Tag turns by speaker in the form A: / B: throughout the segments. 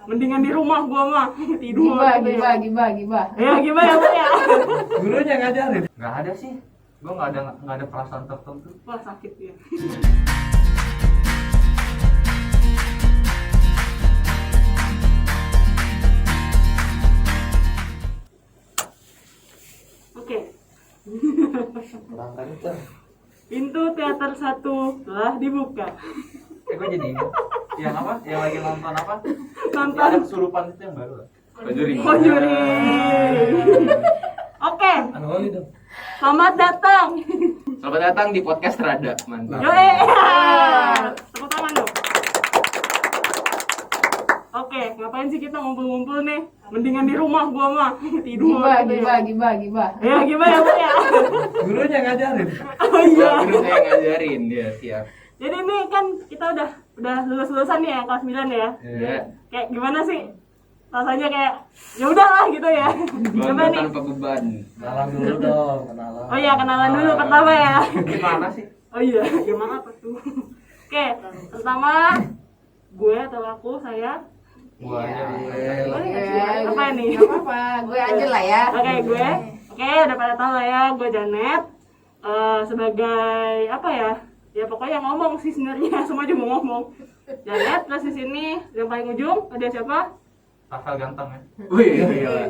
A: Mendingan di rumah gua mah tidur.
B: Gibah.
A: Ya gimana ya Bu ya?
C: Gurunya ngajarin. Nggak ada sih. Gua nggak ada perasaan tertentu.
A: Wah sakit ya. Oke.
C: Kurang kenceng.
A: Pintu teater 1 telah dibuka.
C: Gue jadi ingat. Yang apa? Yang lagi nonton apa?
A: Nonton
C: Yang ada kesurupan itu yang baru.
D: Conjuring.
A: Oke,
C: Anoli dong.
A: selamat datang.
D: Selamat datang di podcast Rada, mantap.
A: Yo, tepuk tangan dong. Oke, ngapain sih kita ngumpul-ngumpul nih? Mendingan di rumah gua mah tidur.
B: Gibah.
A: Ya gimana ya Bu ya?
C: Gurunya ngajarin.
A: Oh iya.
D: Guru saya ngajarin dia siap.
A: Jadi ini kan kita udah lulus-lulusan nih ya kelas 9 ya.
D: Iya.
A: Kayak gimana sih? Rasanya kayak ya udahlah gitu ya. Coba
D: Bangga
A: nih.
D: tanpa beban.
C: Kenalan dulu dong, kenalan.
A: Oh iya, kenalan dulu pertama ya.
C: Gimana sih?
A: Oh iya, gimana apa tuh? Oke, pertama gue atau saya.
C: Gua aja
A: Boleh nggak sih? Apa nih?
B: Gak apa-apa, gue aja lah ya.
A: Oke, gue. Oke, udah pada tahu lah ya, gue Janet. Sebagai apa ya? Ya pokoknya ngomong sih sebenarnya, semua juga mau ngomong. Janet, terus di sini yang paling ujung ada siapa?
C: Rafael ganteng ya.
D: Wih, gila.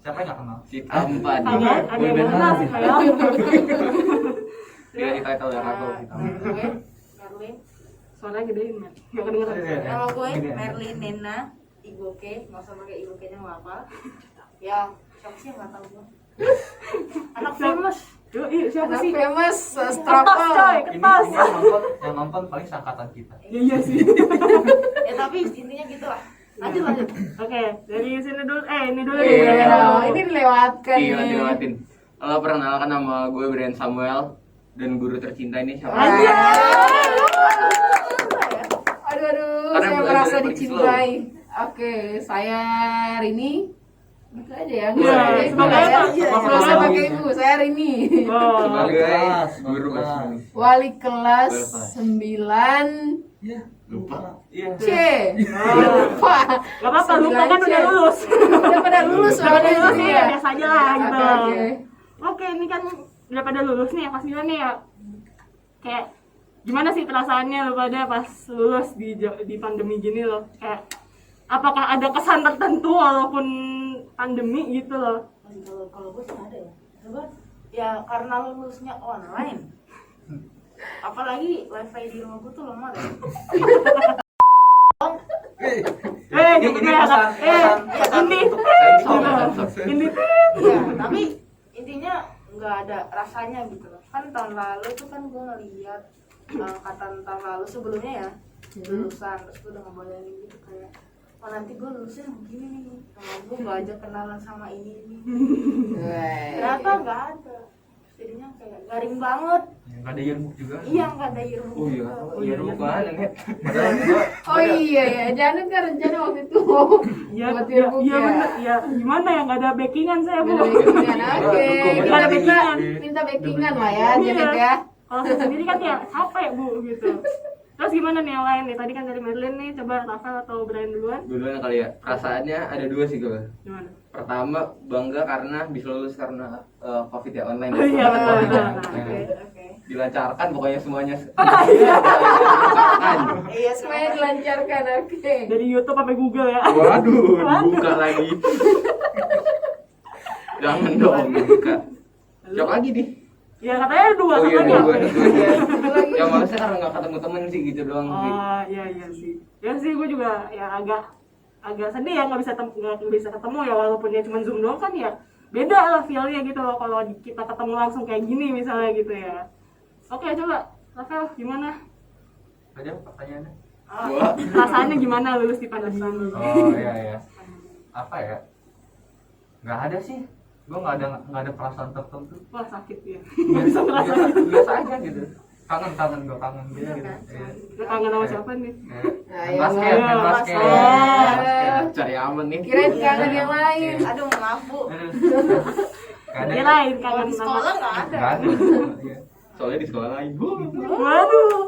C: Siapa yang nggak kenal?
D: Si tampan.
A: Ada yang nggak kenal sih saya.
D: Dia kita tahu ya aku kita.
E: Gue Merlin,
A: Suaranya gedein, Mat. Nggak kedengeran.
E: nama gue Merlin Nena Igoke, nggak usah pakai Igoke nya nggak apa. Ya siapa sih yang nggak tahu gue? Anak famous.
A: Yuk, siapa
B: Anak
A: sih?
B: famous,
A: Ketas
B: struggle.
A: coy,
C: Ini
A: ketas.
C: yang nonton paling seangkatan kita.
A: Iya sih.
E: Ya tapi intinya gitu lah. Lanjut.
A: Oke, dari sini dulu. Ini dulu
D: Iya.
A: nih.
B: Ini dilewatkan
D: Iya,
B: nih.
D: dilewatin. Halo, perkenalkan nama gue Brian Samuel dan guru tercinta ini siapa?
A: Aja.
B: Aduh,
D: Karena
B: saya
D: belajar
B: merasa
D: paling
B: dicintai. Oke, saya Rini. Gitu aja ya.
A: Iya, sebagai apa?
B: Nggak usah pakai ibu, saya Rini.
A: Oh.
D: Sebagai
C: kelas,
D: guru
C: kelas.
D: bahasa
B: Wali kelas
D: Kelas.
B: 9
C: Iya.
D: lupa.
C: Iya.
B: C. Lupa.
A: Gak apa-apa, lupa kan
B: 9C.
A: udah lulus.
B: Udah pada lulus
A: Udah pada
B: soalnya
A: lulus
B: ini
A: nih,
B: ya.
A: biasa aja lah gitu.
B: Oke.
A: Oke, ini kan udah pada lulus nih ya, pas nih ya. Kayak gimana sih perasaannya lu pada pas lulus di pandemi gini loh? Kayak apakah ada kesan tertentu walaupun pandemi gitu loh?
E: Kalau gue sih ada ya. Coba ya karena lulusnya online. Apalagi wifi di rumah gue tuh lemah deh.
C: Ini pesan
A: ini ini
E: Ya, tapi intinya nggak ada rasanya gitu loh. Kan tahun lalu tuh kan gue ngeliat angkatan tahun lalu sebelumnya ya lulusan, terus gue udah ngebayangin gitu kayak oh nanti gue lulusnya begini nih, sama gue nggak aja kenalan sama ini. Ternyata nggak ada, jadinya kayak garing banget.
C: Nggak ada yearbook juga.
E: Iya nggak ada yearbook.
D: Oh iya,
E: juga.
D: iya bukan net.
C: Padahal gua
B: Oh iya ya, Janet kan rencana waktu itu
A: ya,
B: buat
A: ya,
B: yearbook
A: ya,
B: ya.
A: bener, ya gimana ya nggak ada backingan saya bu.
B: Nggak ada backingan, oke.
A: Nggak ada backingan.
B: Minta backingan lah ya,
A: Iya.
B: Janet ya.
A: Kalau saya sendiri kan ya capek bu gitu. Terus gimana nih yang lain nih? Tadi kan dari Merlin nih, coba Rafael atau Brian duluan?
D: Duluan kali ya. Perasaannya ada dua sih gue.
A: Gimana?
D: Pertama bangga karena bisa lulus karena COVID ya online.
A: Oh iya betul
D: Covid
A: betul.
D: ya.
E: Oke.
D: Dilancarkan pokoknya semuanya.
A: Iya.
D: Dilancarkan.
E: Iya
B: Semuanya dilancarkan, oke.
A: Dari YouTube sampai Google ya.
D: Waduh, dibuka lagi. Jangan dong dibuka. Siapa lagi nih?
A: Ya katanya dua
D: Oh iya,
A: sama
D: dua.
A: dia.
D: Ya malesnya karena nggak ketemu temen sih gitu doang sih.
A: Oh iya sih. Ya sih gue juga ya agak sedih ya nggak bisa ketemu ya walaupun ya cuma Zoom doang kan ya beda lah feelnya gitu loh kalau kita ketemu langsung kayak gini misalnya gitu ya. Oke coba Rafael gimana?
C: tadi apa pertanyaannya?
D: Gua
A: Perasaannya gimana lulus di pandemi?
C: Oh iya. Apa ya? Nggak ada sih. Gua nggak ada perasaan tertentu.
A: Wah sakit ya.
C: Biasa, biasa aja gitu. Kangen gua kangen gitu. Iya.
A: Lu kangen sama siapa nih?
C: Main basket, main
A: iya,
C: basket.
A: basket.
C: Main basket.
D: cari aman nih.
B: Kirain kangen yang lain.
E: Aduh maaf bu.
C: Nggak ada.
A: Kirain
E: Kalau
A: kangen
E: di
A: sama.
E: sekolah nggak ada.
C: Nggak ada. Iya.
D: Soalnya di sekolah lain.
A: Waduh.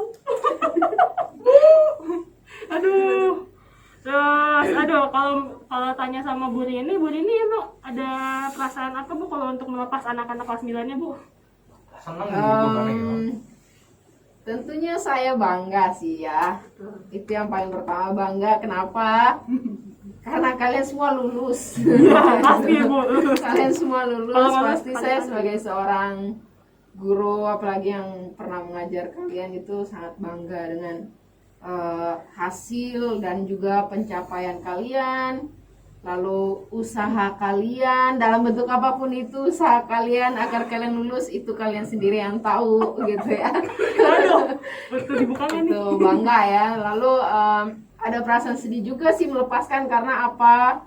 A: Aduh. Terus aduh, kalau tanya sama Bu Rini emang ada perasaan apa Bu kalau untuk melepas anak-anak kelas 9-nya Bu?
C: Seneng gitu kan gitu.
B: Tentunya saya bangga sih ya. Itu yang paling pertama, bangga. Kenapa? Karena kalian semua lulus.
A: Pasti Bu.
B: Kalian semua lulus.
A: Kalau nggak
B: Pasti saya sebagai seorang guru, apalagi yang pernah mengajar kalian, itu sangat bangga dengan hasil dan juga pencapaian kalian. Lalu usaha kalian dalam bentuk apapun itu, usaha kalian agar kalian lulus itu kalian sendiri yang tahu gitu ya.
A: Aduh, betul dibukanya nih.
B: Itu bangga ya. Lalu ada perasaan sedih juga sih melepaskan, karena apa?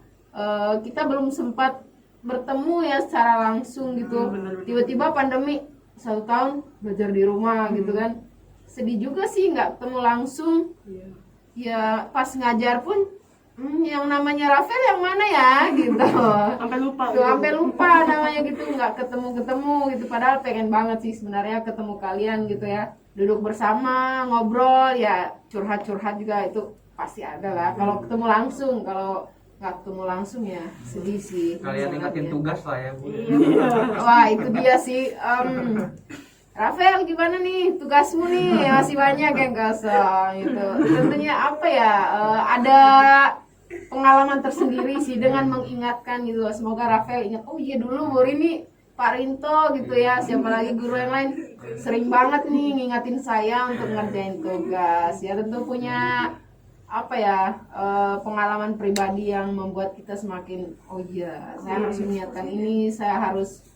B: Kita belum sempat bertemu ya secara langsung gitu. Tiba-tiba pandemi 1 tahun belajar di rumah gitu kan. Sedih juga sih nggak ketemu langsung. Ya pas ngajar pun yang namanya Rafael yang mana ya gitu.
A: Sampai lupa.
B: Tuh, sampai lupa namanya gitu, nggak ketemu gitu. Padahal pengen banget sih sebenarnya ketemu kalian gitu ya, duduk bersama ngobrol ya, curhat juga itu pasti ada lah. Kalau ketemu langsung, kalau nggak ketemu langsung ya sedih sih.
C: Kalian ingetin tugas lah ya Bu.
B: Wah itu dia sih. Rafael gimana nih tugasmu nih, masih banyak yang kosong gitu. Tentunya apa ya, ada pengalaman tersendiri sih dengan mengingatkan gitu. Semoga Rafael ingat, oh iya dulu Bu Rini, Pak Rinto gitu ya, siapa lagi guru yang lain sering banget nih ngingatin saya untuk ngerjain tugas ya. Tentu punya apa ya, pengalaman pribadi yang membuat kita semakin, oh iya saya harus mengingatkan ini, saya harus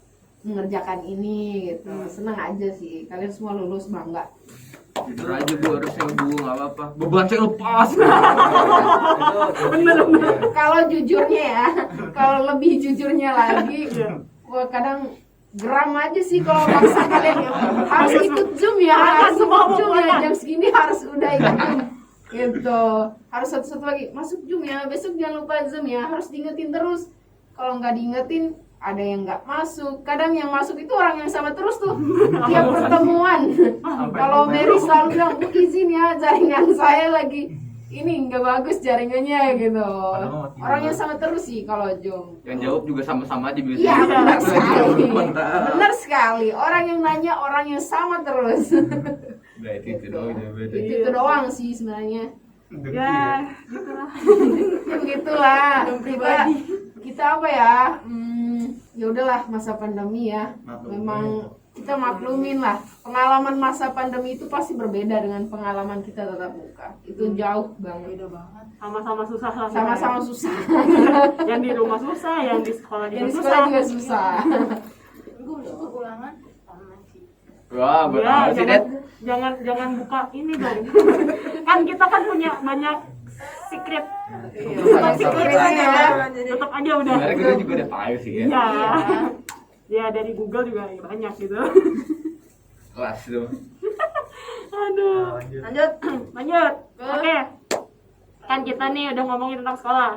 B: mengerjakan ini gitu. Senang aja sih, kalian semua lulus, bangga.
D: Jujur aja gue harusnya Bu, nggak apa-apa. Beban saya lepas.
A: Bener.
B: Kalau jujurnya ya, kalau lebih jujurnya lagi, gua kadang geram aja sih kalau maksa kalian ya. Harus ikut Zoom ya, harus ikut Zoom ya, jam segini harus udah ikut Zoom gitu. Harus satu-satu lagi masuk Zoom ya, besok jangan lupa Zoom ya, harus diingetin terus. Kalau nggak diingetin, ada yang nggak masuk. Kadang yang masuk itu orang yang sama terus tuh tiap pertemuan. Kalau Mary selalu bilang, Bu izin ya, jaringan saya lagi ini nggak bagus jaringannya gitu. Orang yang sama terus sih kalau Zoom.
D: Yang jawab juga sama-sama aja biasanya.
B: Iya benar sekali.
D: Mantap.
B: Benar sekali. Orang yang nanya orang yang sama terus.
D: Udah itu doang udah beda.
B: Itu doang sih sebenarnya.
A: Ya, gitulah.
B: Ya begitulah. Kita apa ya? Ya udahlah, masa pandemi ya. Memang kita maklumin lah. Pengalaman masa pandemi itu pasti berbeda dengan pengalaman kita tatap muka. Itu jauh banget.
E: Beda banget.
A: Sama-sama susah lah.
B: Sama-sama susah.
A: Yang di rumah susah, yang di sekolah juga
B: Yang di
A: susah.
B: sekolah juga susah.
E: Gue besok keulangan sama sih.
D: Wah, buat
A: Ya,
D: apa sih, Det?
A: jangan buka ini dong. Kan kita kan punya banyak secret.
B: Tetap secret aja.
A: Tetap aja udah.
D: Sebenarnya kita juga udah tahu sih ya.
A: Iya. Ya dari Google juga banyak gitu.
D: Kelas tuh.
A: Aduh.
E: Lanjut.
A: Lanjut. Oke. Kan kita nih udah ngomongin tentang sekolah.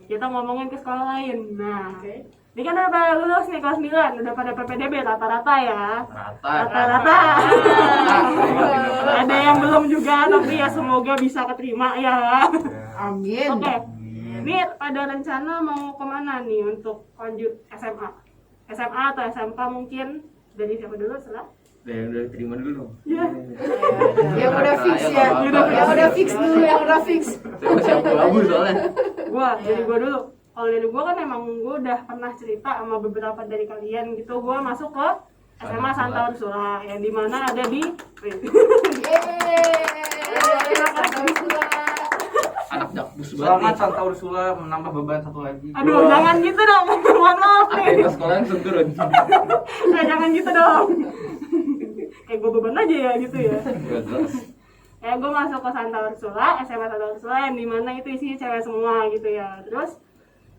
A: Kita ngomongin ke sekolah lain. Nah, ini kan udah pada lulus nih kelas 9, udah pada PPDB rata-rata ya. Rata-rata. Ada yang belum juga, tapi ya semoga bisa keterima ya.
B: Amin.
A: Oke. Ini ada rencana mau kemana nih untuk lanjut SMA? SMA atau SMK mungkin? Dari siapa dulu setelah?
D: Yang udah terima dulu.
A: Ya.
B: Yang udah fix ya. Yang udah fix dulu, yang udah fix.
D: Saya masih abu-abu soalnya.
A: Dari gua dulu. Kalau dari gua kan emang gua udah pernah cerita sama beberapa dari kalian gitu. Gua masuk ke SMA Santa Ursula yang dimana ada di
D: Anak jakbus
C: Selamat
D: banget.
C: Santa Ursula menambah beban satu lagi.
A: Aduh, jangan gitu dong. Mohon maaf nih.
D: Akhirnya sekolah langsung turun.
A: Jangan gitu dong. Kayak gue beban aja ya gitu ya. Ya gue masuk ke Santa Ursula, SMA Santa Ursula yang dimana itu isinya cewek semua gitu ya. Terus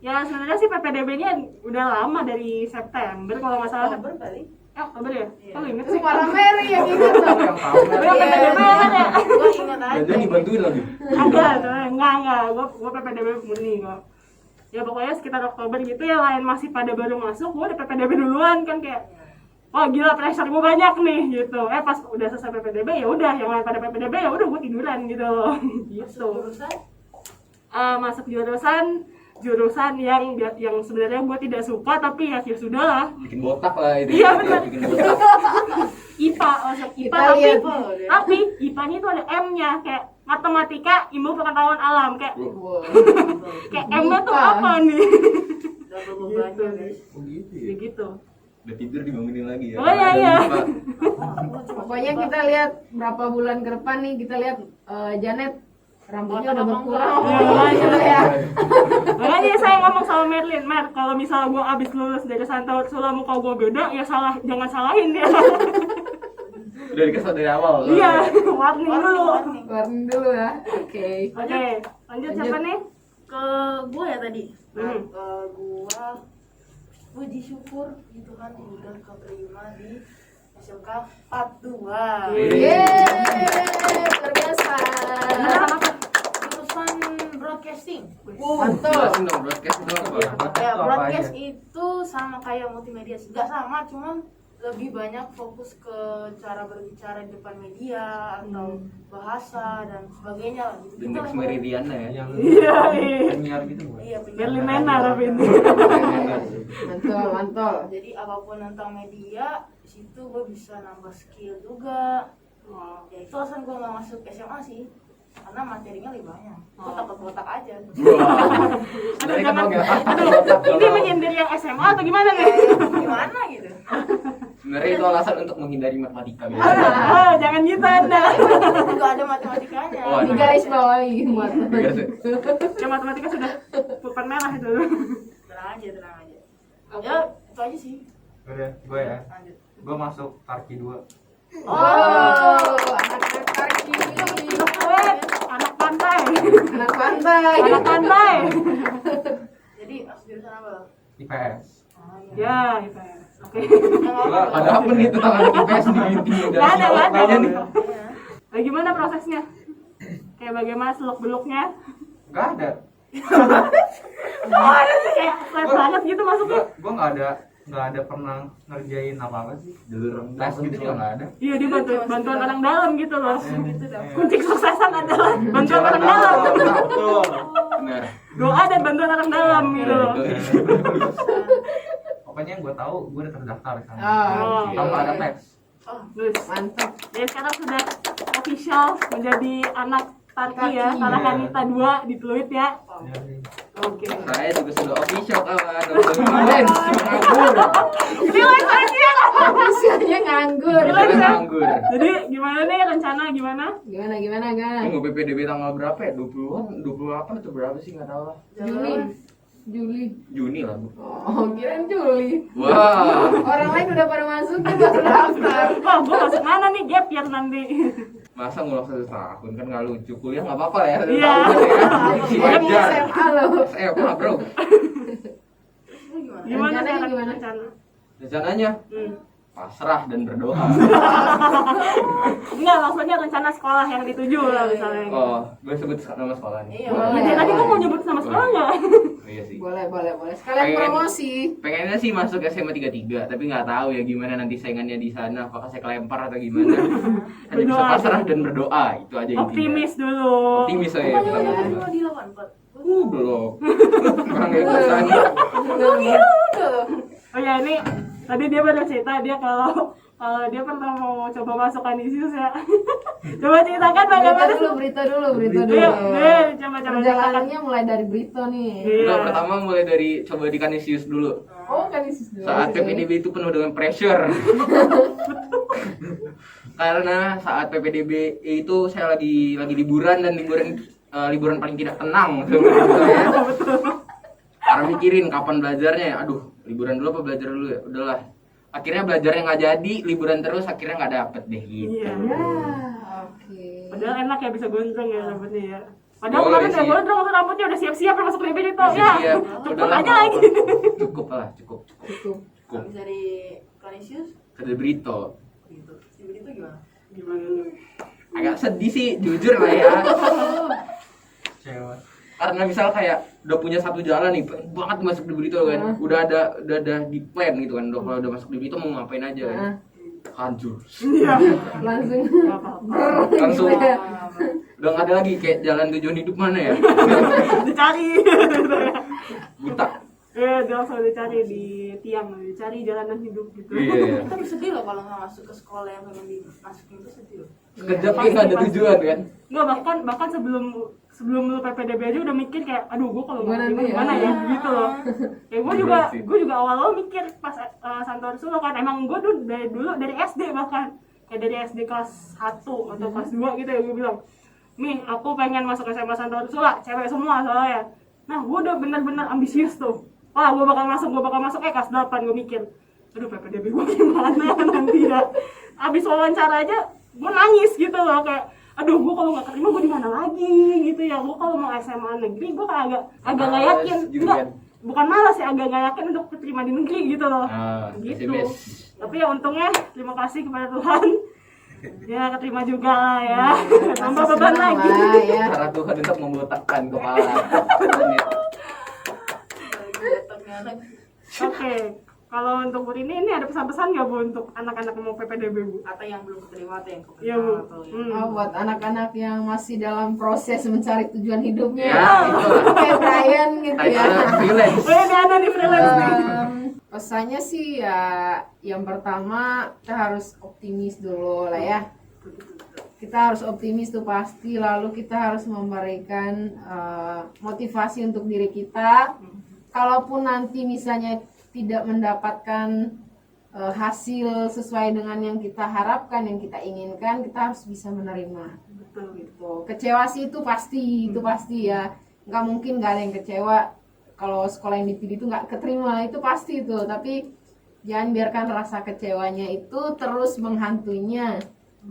A: ya sebenarnya sih PPDB-nya udah lama dari September kalau nggak salah.
E: Berbalik.
A: Oktober ya? Kok lu inget
B: Itu
A: sih?
B: Mara Mary yang ingat tuh.
C: Yang tahu
A: Gue PPDB kan ya?
E: Gue ingat aja.
D: Dan dibantuin lagi.
A: Enggak, enggak. Gue PPDB murni kok. Ya pokoknya sekitar Oktober gitu ya, lain masih pada baru masuk, gue udah PPDB duluan kan kayak wah gila pressure gue banyak nih gitu. Pas udah selesai PPDB ya udah, yang lain pada PPDB ya udah gue tiduran gitu. Gitu.
E: Jurusan
A: masuk jurusan yang sebenarnya gue tidak suka, tapi ya sudah lah.
D: Bikin botak lah itu.
A: Iya, benar.
D: Bikin botak.
A: IPA, masuk IPA,
B: Kita lihat.
A: tapi IPA-nya itu ada M-nya, kayak matematika, ilmu pengetahuan alam, kayak
B: Wow.
A: M-nya tuh
B: IPA.
A: apa nih?
E: Double bebannya guys.
C: Oh gitu
A: Ya gitu.
D: Udah tidur dibangunin lagi ya.
A: Oh, iya,
D: Ada
A: iya.
D: lupa.
B: Pokoknya kita lihat berapa bulan ke depan nih, kita lihat Janet rambutnya udah berkurang.
A: Iya,
B: Gitu ya.
A: Makanya saya ngomong sama Merlin, Mer, kalau misalnya gue abis lulus dari Santa Ursula muka gue beda, ya jangan salahin dia.
D: Udah dikasih dari awal.
A: Iya, warning dulu.
B: Warning dulu ya. Oke.
A: Oke, lanjut siapa nih?
E: Ke gue ya tadi. Nah,
A: Hmm.
E: ke gue puji syukur gitu kan udah keterima di SMK 42.
B: Yeay, luar biasa.
A: Jurusan apa?
E: Jurusan broadcasting.
B: Mantul.
D: Jelasin dong broadcast itu apa?
E: Ya,
C: Itu apa
E: broadcast
C: aja?
E: itu sama kayak multimedia, nggak sama, cuman lebih banyak fokus ke cara berbicara di depan media atau bahasa dan sebagainya lah gitu.
D: Indeks Meridiana ya.
C: Yang
A: Iya, iya.
C: penyiar gitu bukan?
E: Iya,
A: Merlin Menar apa ini?
B: Mantul, mantul.
E: Jadi apapun tentang media, di situ gue bisa nambah skill juga. Ya itu alasan gue nggak masuk SMA sih, karena materinya lebih banyak. Gue takut botak aja.
D: Dari
A: jangan-
D: kenal gak?
A: Ini menyindir yang SMA atau gimana nih?
E: Gimana gitu?
D: Sebenarnya itu alasan untuk menghindari matematika gitu.
A: Oh, jangan gitu Anda.
E: Nggak ada matematikanya.
D: Oh,
B: Di garis bawahi buat.
D: Biasa.
A: Ya matematika sudah pulpen merah itu.
E: Tenang aja, tenang aja. Ya itu aja sih.
C: Udah, gue ya.
E: Lanjut.
C: Gue masuk Tarki 2.
B: Oh, anak-anak Tarki.
A: Anak pantai.
B: Anak pantai.
A: Anak pantai.
E: Jadi masuk jurusan apa?
C: IPS.
A: Ya, IPS. Oke.
D: Ada apa nih tentang anak IPS di intinya dari
A: Nggak ada, nggak ada.
D: awalnya nih?
E: Iya.
A: Nah, gimana prosesnya? Kayak bagaimana seluk-beluknya?
C: Gak ada.
A: Oh, ada sih kayak flat banget gitu masuknya.
C: Gue nggak ada pernah ngerjain apa sih.
D: Jalur tes gitu juga nggak ada.
A: Iya, dia bantuan orang dalam gitu loh.
E: Gitu dah.
A: Kunci kesuksesan adalah bantuan orang dalam.
C: Betul.
D: Benar.
A: Doa dan bantuan orang dalam gitu loh.
C: Pokoknya yang gue tahu, gue udah terdaftar di sana.
B: Oh,
C: Tanpa ada tes.
E: Oh,
A: Terus,
B: mantap.
A: jadi sekarang sudah official menjadi anak Tarki ya,
B: Tarki.
A: Salah Kanita 2 di Pluit ya. Oke.
D: Saya juga sudah official kawan. Lens nganggur.
A: Relax aja.
B: Usianya nganggur.
A: Gila.
D: Nganggur.
A: Jadi gimana nih rencana gimana?
B: Gimana kan?
D: Ini PPDB tanggal berapa ya? 20-an, 28 atau berapa sih nggak tahu lah.
B: Juni.
D: Juni lah. Bu.
B: Oh, kirain Juli.
D: Wah.
B: Orang lain udah pada masuk kita baru daftar.
A: Wah, gue masuk mana nih gap year nanti?
D: Masa ngulang 1 tahun kan nggak lucu. Kuliah nggak apa-apa ya.
A: Iya.
D: Si
B: Ini
D: wajar.
B: SMA loh.
D: SMA bro.
E: Lu gimana?
A: Gimana
B: Rencananya
A: sekarang
B: gimana?
A: rencana?
D: Rencananya pasrah dan berdoa.
A: Enggak, maksudnya rencana sekolah yang dituju lah misalnya.
D: Oh, gue sebut nama sekolah nih.
E: Iya.
B: Boleh.
A: Nah, tadi gue mau nyebut nama sekolah nggak?
D: Oh, iya sih.
B: Boleh. Sekalian
D: Pengen.
B: promosi.
D: Pengennya sih masuk SMA 33, tapi nggak tahu ya gimana nanti saingannya di sana. Apakah saya kelempar atau gimana? Hanya bisa
A: Berdoa.
D: pasrah dan berdoa, itu aja intinya.
A: Optimis dulu.
D: Optimis saya.
E: Bukannya
D: pertama
E: lu
D: dulu.
E: dua di 84?
D: Belum. Kurang ikutan.
A: Oh ya, ini tadi dia baru cerita dia kalau dia pernah mau coba masuk Kanisius ya. Coba ceritakan bagaimana
B: Berita dulu.
A: Iya, coba ceritakan.
B: Perjalanannya mulai dari Brito nih.
A: Iya.
D: Nah, pertama mulai dari coba di Kanisius dulu.
B: Oh, kan Isis dulu.
D: Saat PPDB itu penuh dengan pressure. Karena saat PPDB itu saya lagi liburan dan liburan paling tidak tenang sebenarnya saya. Karena mikirin kapan belajarnya. Aduh, liburan dulu apa belajar dulu ya? Udahlah. Akhirnya belajarnya nggak jadi, liburan terus akhirnya nggak dapet deh gitu.
A: Iya.
B: Ya, oke.
A: Padahal enak ya bisa gondrong ya rambutnya ya. Padahal
D: Boleh
A: kemarin udah
D: sih.
A: gondrong rambutnya udah siap-siap masuk PPD itu
D: Masih
A: ya.
D: siap.
A: Cepet
D: Udahlah,
A: aja lagi.
D: Cukup lah, cukup.
B: Cukup.
E: Bisa di Kanisius?
D: Ke Brito.
E: Gitu. Si begitu gimana?
A: Gimana lu?
D: Agak sedih sih, jujur lah ya.
C: Cewek.
D: Karena misal kayak udah punya satu jalan nih, pengen banget masuk di Brito kan. Udah ada di plan gitu kan. Udah kalau udah masuk di Brito mau ngapain aja kan. Hancur.
A: Iya.
B: Langsung.
A: Gak apa-apa.
D: Langsung
B: Gitu ya.
D: Udah nggak ada lagi kayak jalan tujuan hidup mana ya?
A: Dicari.
D: Buta.
A: Dia langsung dicari di tiang, dicari jalanan hidup gitu.
D: Iya.
E: Tapi sedih loh kalau nggak masuk ke sekolah yang pengen dimasukin itu sedih loh.
D: Sekejap kayak nggak ada tujuan kan?
A: Enggak, bahkan sebelum lu PPDB aja udah mikir kayak aduh gue kalau
B: Gimana
A: mau
B: nih,
A: gimana ya gitu loh. Ya gue juga awal-awal mikir pas Santoso kan emang gue dari SD bahkan kayak dari SD kelas 1 atau kelas 2 gitu ya gue bilang, "Nih, aku pengen masuk SMA Santo Ursula, cewek semua soalnya." Nah, gue udah bener-bener ambisius tuh. Wah, gue bakal masuk kelas 8 gue mikir. Aduh, PPDB gue gimana nanti ya. Abis wawancara aja gue nangis gitu loh kayak aduh gue kalau nggak terima gue di mana lagi gitu ya. Gue kalau mau SMA negeri gue agak nggak yakin
D: gitu
A: enggak
D: kan?
A: bukan malas ya, agak nggak yakin untuk keterima di negeri gitu loh. Gitu.
D: SMS.
A: Tapi ya untungnya terima kasih kepada Tuhan ya keterima juga lah ya. Tambah beban
B: Senang
A: lagi.
B: lah, ya.
D: Cara Tuhan untuk membotakkan kepala.
A: Oke, kalau untuk Bu ini ada pesan-pesan nggak Bu untuk anak-anak yang mau PPDB Bu?
E: Atau yang belum keterima atau yang keterima
A: Iya Bu.
E: atau yang
B: Oh, buat anak-anak yang masih dalam proses mencari tujuan hidupnya,
D: Ya, itu.
B: kayak Brian gitu ya.
D: Freelance.
A: Oh ini ada nih freelance nih.
B: Pesannya sih ya, yang pertama kita harus optimis dulu lah ya. Kita harus optimis tuh pasti, lalu kita harus memberikan motivasi untuk diri kita. Kalaupun nanti misalnya tidak mendapatkan hasil sesuai dengan yang kita harapkan, yang kita inginkan, kita harus bisa menerima.
A: Betul.
B: Gitu. Kecewa sih itu pasti ya. Nggak mungkin nggak ada yang kecewa kalau sekolah yang dipilih itu nggak keterima, itu pasti itu. Tapi jangan biarkan rasa kecewanya itu terus menghantuinya.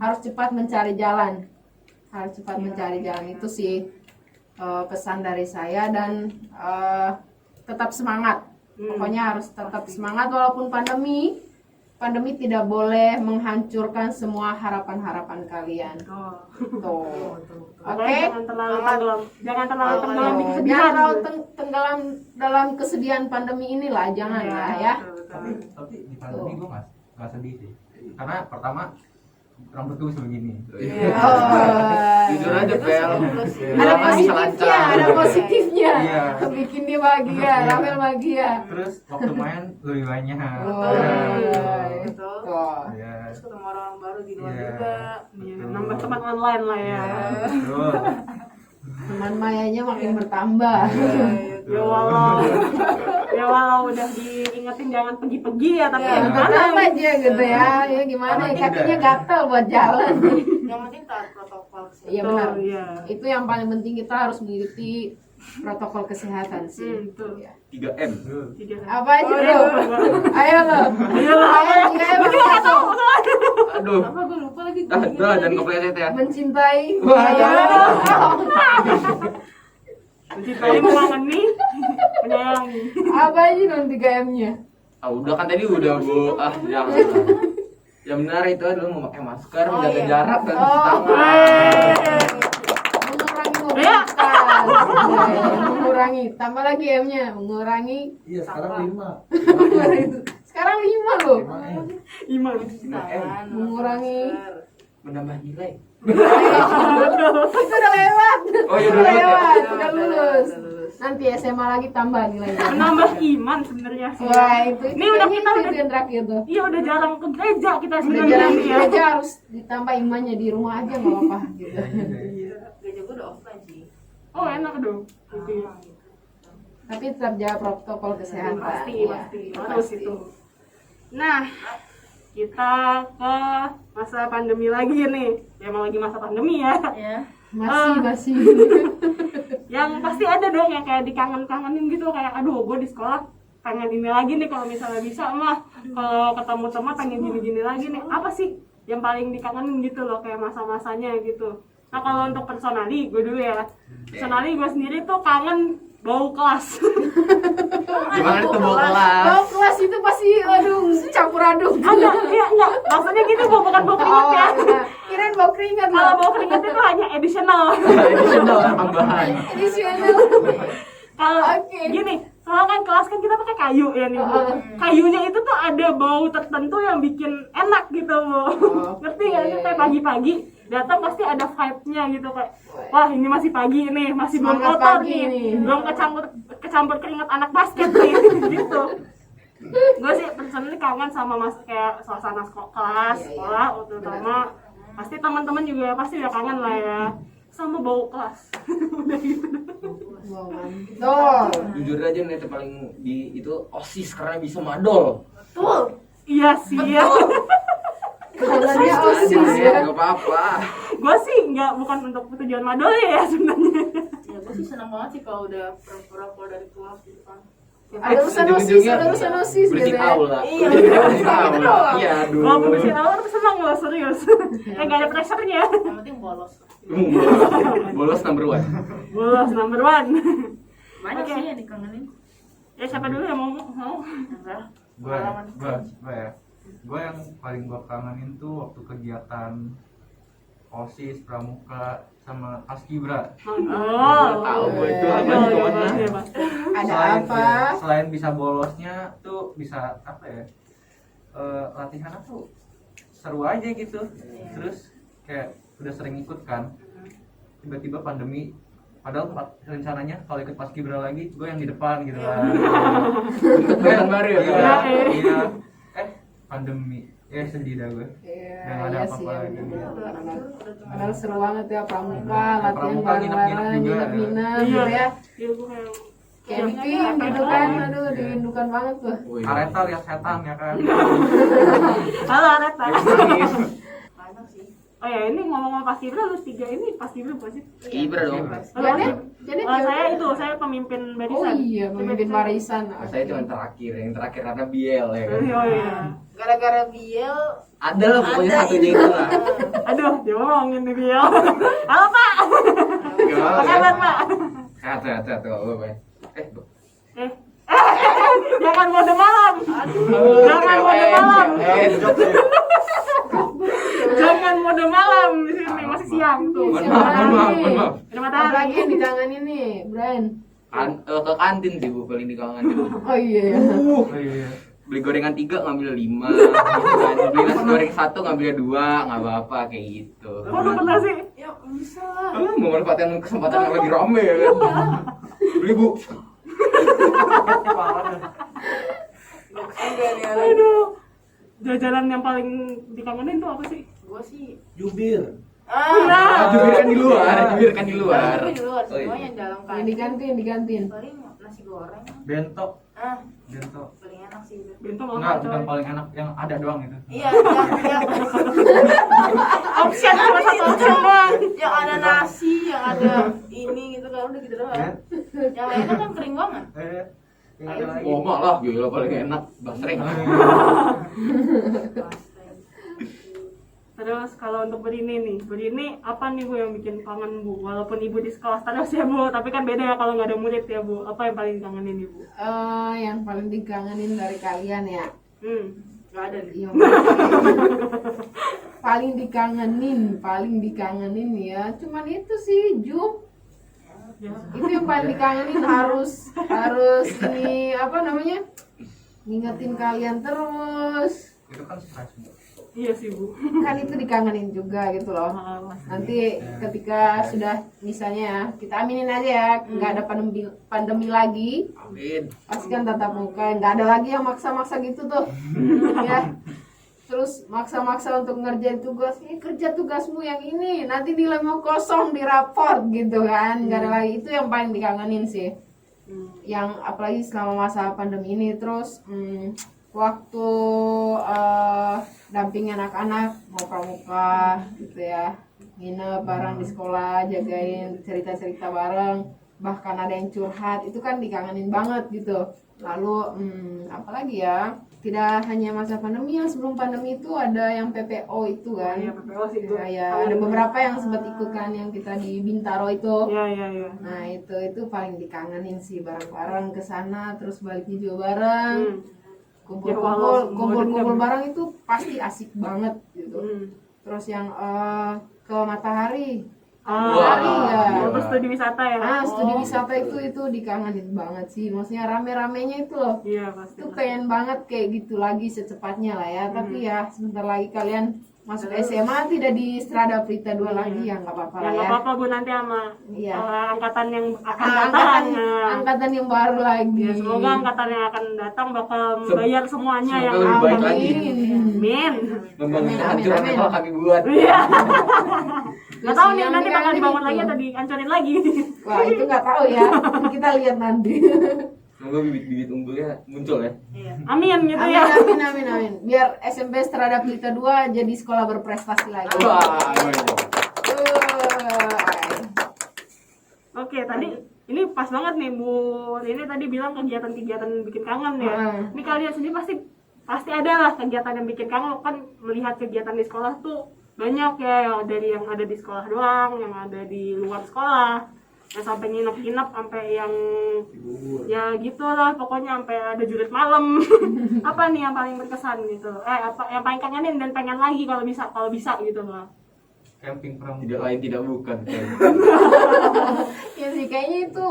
B: Harus cepat mencari jalan. Mencari jalan itu sih pesan dari saya. Dan tetap semangat. Pokoknya harus tetap semangat walaupun pandemi tidak boleh menghancurkan semua harapan-harapan kalian.
A: Oh.
B: Tuh.
A: Oke.
B: Oke.
A: Jangan terlalu tenggelam di kesedihan.
B: Jangan terlalu tenggelam dalam kesedihan pandemi inilah, jangan
A: Iya,
B: lah ya.
C: Tapi di pandemi gue nggak sedih sih, karena pertama rambut gue sebegini.
D: Jujur aja, Pel.
B: Ada
D: Nggak bisa
B: positifnya,
D: lancar.
B: ada positifnya.
C: Iya.
B: Bikin dia bahagia, Rafael bahagia.
C: Terus waktu main lebih banyak.
B: Oh,
E: Betul.
B: tuh.
C: Iya.
E: Terus ketemu orang baru di luar
C: Iya.
E: juga.
A: Iya, nambah teman online lah ya.
C: Betul.
B: Teman mayanya makin bertambah.
A: Ya walau udah diingetin jangan pergi-pergi ya, tapi ya gimana
B: Tetap aja gitu ya. Ya gimana, kakinya gatel buat jalan.
E: Yang penting taat protokol kesehatan.
B: Iya benar.
A: Iya.
B: Itu yang paling penting, kita harus mengikuti protokol kesehatan sih.
A: Betul.
B: Ya.
D: 3M.
B: Apa aja bro? Ayo lo.
A: Ayo lah.
B: Ayo 3M apa?
D: Aduh.
E: Apa gue lupa lagi.
D: Dah, jangan kepleset ya.
B: Mencintai.
D: Wah.
B: Ayo.
A: Mencintai, mengagumi, menyayangi.
B: Apa aja dong 3M-nya?
D: Ah, udah kan tadi udah, Bu. Ah, jangan. Yang benar itu adalah memakai masker, menjaga
E: iya.
D: jarak dan cuci
B: Oh.
D: tangan.
B: Mengurangi mobilitas. Mengurangi. Tambah lagi M-nya. Mengurangi.
F: Iya, sekarang 5.
B: Sekarang 5 loh.
F: 5M.
A: Iman.
E: Tangan,
B: Mengurangi.
E: masker.
D: Menambah nilai.
B: Itu udah lewat.
D: Oh, iya,
B: Udah
D: udah lewat ya?
B: lewat. Udah lulus.
E: Udah lulus.
B: Nanti SMA lagi tambah nilainya.
A: Menambah iman sebenarnya sih.
B: Wah, itu
A: Ini udah kita
B: itu
A: udah
B: yang terakhir tuh.
A: Iya udah jarang ke gereja kita
B: Udah
A: sebenarnya
B: jarang
A: nih
B: di
A: ya.
B: gereja, harus ditambah imannya di rumah aja nggak apa-apa gitu.
E: Gereja gue udah offline sih.
A: Oh enak dong. Gitu.
E: Ah, gitu.
B: Tapi tetap jaga protokol kesehatan.
A: Pasti
B: ya.
A: pasti harus itu. Nah kita ke masa pandemi lagi nih. Ya emang lagi masa pandemi ya.
E: Ya.
B: Masih.
A: Yang pasti ada dong yang kayak dikangen-kangenin gitu, kayak aduh gue di sekolah pengen ini lagi nih, kalau misalnya bisa mah kalau ketemu teman pengen gini-gini lagi nih. Apa sih yang paling dikangenin gitu loh, kayak masa-masanya gitu. Nah kalau untuk personally gue dulu ya, personally gue sendiri tuh kangen bau kelas.
D: Gimana itu bawa kelas?
B: Bau kelas itu pasti aduh campur aduk.
A: Enggak, iya enggak, maksudnya gitu bukan bau keringat ya.
B: Kirain bau keringat
A: Kalau
B: loh.
A: bau keringat itu hanya additional.
D: Additional tambahan.
B: Additional.
A: Kalau
B: Oke.
A: gini, kalau kan kelas kan kita pakai kayu ya nih Bu. Kayunya itu tuh ada bau tertentu yang bikin enak gitu Bu. Ngerti nggak sih? Kayak pagi-pagi datang pasti ada vibe-nya gitu kayak wah ini masih pagi nih, masih belum
B: Semangat
A: kotor
B: pagi
A: nih,
B: nih.
A: belum kecampur keringat anak basket nih gitu. Gue sih personally kangen sama kayak suasana kelas,
B: Iya, iya.
A: sekolah terutama. Pasti teman-teman juga pasti udah kangen lah ya sama bau kelas. Udah gitu.
B: Wow, mantul.
D: Jujur aja nih itu paling itu OSIS karena bisa madol.
E: Betul.
A: Iya sih ya.
B: Kangennya OSIS
D: ya,
B: ya.
D: nggak apa-apa.
A: Gue sih bukan untuk tujuan madol ya sebenarnya.
E: Ya gue sih senang banget sih kalau udah pura-pura keluar dari kelas gitu kan.
B: Ada urusan OSIS, ada urusan OSIS gitu
D: Bersihin
B: ya.
D: aula.
E: Iya,
D: Bersihin aula.
E: doang.
D: Iya, aduh.
A: Kalau bersihin awal tuh senang loh serius. Gak ada pressure-nya.
E: Yang penting bolos.
D: Bolos number 1.
A: Bolos number 1.
E: Banyak
A: Oke.
E: sih yang dikangenin.
A: Ya siapa dulu yang mau?
E: Enggak.
C: Gue ya, gue yang paling gue kangenin tuh waktu kegiatan OSIS, pramuka, sama paskibra.
D: Tahu gua itu apa sih, teman-teman?
B: Ada
C: Selain-
B: apa?
C: Selain bisa bolosnya tuh bisa apa ya? Latihannya tuh seru aja gitu. Terus kayak udah sering ikut kan. Tiba-tiba pandemi, padahal rencananya kalau ikut paskibra lagi gue yang di depan gitu kan.
D: Untuk yang baru ya.
C: Iya,
A: Iya.
C: iya. Pandemi. Ya sedih dah gue.
B: Iya,
C: Yang ada
B: iya
C: apa-apa
B: sih. Ya,
C: lagi.
B: benar. Padahal seru banget ya pramuka,
C: Ya,
B: latihan
C: pramuka
B: bareng-bareng,
C: nginep-nginep juga.
B: nginep-nginep
A: Iya.
B: gitu ya.
A: Iya gue kayak
B: Camping gitu kan, aduh dirindukan banget tuh.
D: Wih.
C: Areta lihat setan ya kan.
A: halo Areta.
D: Nangis.
E: Banyak sih.
A: Oh ya ini ngomong-ngomong paskibra lu 3 ini paskibra bukan sih?
D: Kibra dong.
B: Jadi
A: Saya pemimpin
B: oh
A: barisan.
B: iya, pemimpin barisan.
D: Saya cuma yang terakhir karena Biel ya kan.
A: Oh iya.
E: Gara-gara Biel
D: Ada lah pokoknya
E: ada
D: satunya itu lah.
A: Aduh, dia ngomongin nih dia. Halo Pak. Apa kabar Pak?
D: Sehat.
A: Eh, jangan mode malam. Jangan mode malam. Jangan mode malam di sini masih siang tuh.
D: Mohon maaf.
A: Terima
B: Apa lagi
A: kasih.
B: yang dikangenin nih, Brian?
D: Ke kantin sih Bu paling dikangenin.
B: Oh iya.
C: Oh iya.
D: Beli gorengan 3 ngambil 5 gitu kan. Beli nasi goreng 1 ngambil 2, nggak apa-apa kayak gitu.
A: Kok lu pernah sih?
E: ya bisa lah.
D: Memanfaatkan kesempatan yang lagi rame ya kan. Beli Bu.
E: Enggak nih orang.
A: Aduh. Jajanan yang paling dikangenin tuh apa sih?
E: Gue sih
C: Jubir.
E: ah
D: Jubir kan di luar.
E: tapi di luar
D: Oh, iya.
E: semuanya dalam
B: Yang di kantin.
E: paling nasi goreng
C: Bento.
E: ah
C: Bento.
E: paling enak sih itu.
A: Bento
C: Enggak,
A: apa
C: bukan
A: coy?
C: paling enak, yang ada doang itu.
E: Iya yang
A: Option cuma satu option doang.
E: yang ada nasi yang ada ini gitu kan udah gitu doang
C: Ya.
E: yang lainnya kan kering banget
C: Yang ada lagi.
D: Oh malah gila paling enak basreng.
A: Terus kalau untuk Berini apa nih Bu yang bikin kangen Bu? Walaupun Ibu di sekolah terus ya Bu, tapi kan beda ya kalau nggak ada murid ya Bu. Apa yang paling kangenin Ibu?
B: Yang paling dikangenin dari kalian ya.
E: nggak ada nih
B: Yang paling dikangenin ya. Cuman itu sih, Jum.
A: Ya.
B: Itu yang paling dikangenin harus ini apa namanya? Ngingetin kalian terus.
C: Itu kan stres. Bu.
A: Iya sih Bu.
B: Kan itu dikangenin juga gitu loh. Nanti ketika sudah misalnya ya, kita aminin aja ya, nggak ada pandemi lagi,
D: Amin.
B: pasti kan tatap muka, nggak ada lagi yang maksa-maksa gitu tuh, ya. Terus maksa-maksa untuk ngerjain tugas, kerja tugasmu yang ini, nanti nilai mau kosong di raport gitu kan, nggak ada lagi. Itu yang paling dikangenin sih, yang apalagi selama masa pandemi ini. Terus waktu dampingin anak-anak mau pramuka gitu ya, nginep bareng di sekolah, jagain cerita-cerita bareng, bahkan ada yang curhat, itu kan dikangenin banget gitu. Lalu apalagi ya, tidak hanya masa pandemi, yang sebelum pandemi itu ada yang PPO itu kan.
A: Iya, PPO sih itu.
B: Ya, ada beberapa yang sempat ikut kan, yang kita di Bintaro itu.
A: Iya.
B: Nah itu paling dikangenin sih, bareng-bareng ke sana, terus baliknya juga bareng.
A: Ya, walau
B: Kumpul
A: modern.
B: bareng itu pasti asik banget gitu. Terus yang ke Matahari ya.
A: Terus studi wisata ya?
B: Studi wisata itu dikangenin banget sih, maksudnya rame-ramenya itu loh.
A: Iya pasti.
B: Itu pengen banget kayak gitu lagi secepatnya lah ya. Tapi ya sebentar lagi kalian masuk SMA tidak di Strada Pelita 2 lagi ya nggak apa-apa
A: Ya
B: lah
A: nggak
B: ya.
A: apa-apa Bu, nanti sama
B: Iya.
A: angkatan yang akan
B: Angkatan,
A: datang. Nah.
B: angkatan yang baru lagi.
A: Ya, semoga angkatan yang akan datang bakal membayar semuanya
D: semoga
A: yang
D: lebih baik lagi.
A: Amin.
D: Membangun
B: Amin,
D: kehancuran
B: amin.
D: yang telah kami buat.
A: Iya. Nggak tahu nih
B: Yang
A: nanti bakal
B: kami
A: dibangun
B: itu.
A: lagi atau dihancurin lagi.
B: Wah itu nggak tahu ya, kita lihat nanti.
D: Semoga bibit-bibit unggulnya muncul ya.
A: Iya. Amin gitu
B: Amin,
A: ya.
B: amin, amin, amin. Biar SMP Strada Pelita 2 jadi sekolah berprestasi lagi.
D: Wah, mantap.
A: Oke, tadi ini pas banget nih Bu. Ini tadi bilang kegiatan-kegiatan bikin kangen ya. Ini kalian sendiri pasti ada lah kegiatan yang bikin kangen, kan melihat kegiatan di sekolah tuh banyak ya, dari yang ada di sekolah doang, yang ada di luar sekolah. Ya sampai nginep-nginep, sampai yang ya gitulah pokoknya, sampai ada jurit malam. Apa nih yang paling berkesan gitu? Apa yang paling kangenin dan pengen lagi kalau bisa gitu loh.
C: Camping pramuka.
D: Tidak lain tidak bukan.
B: Ya sih, kayaknya itu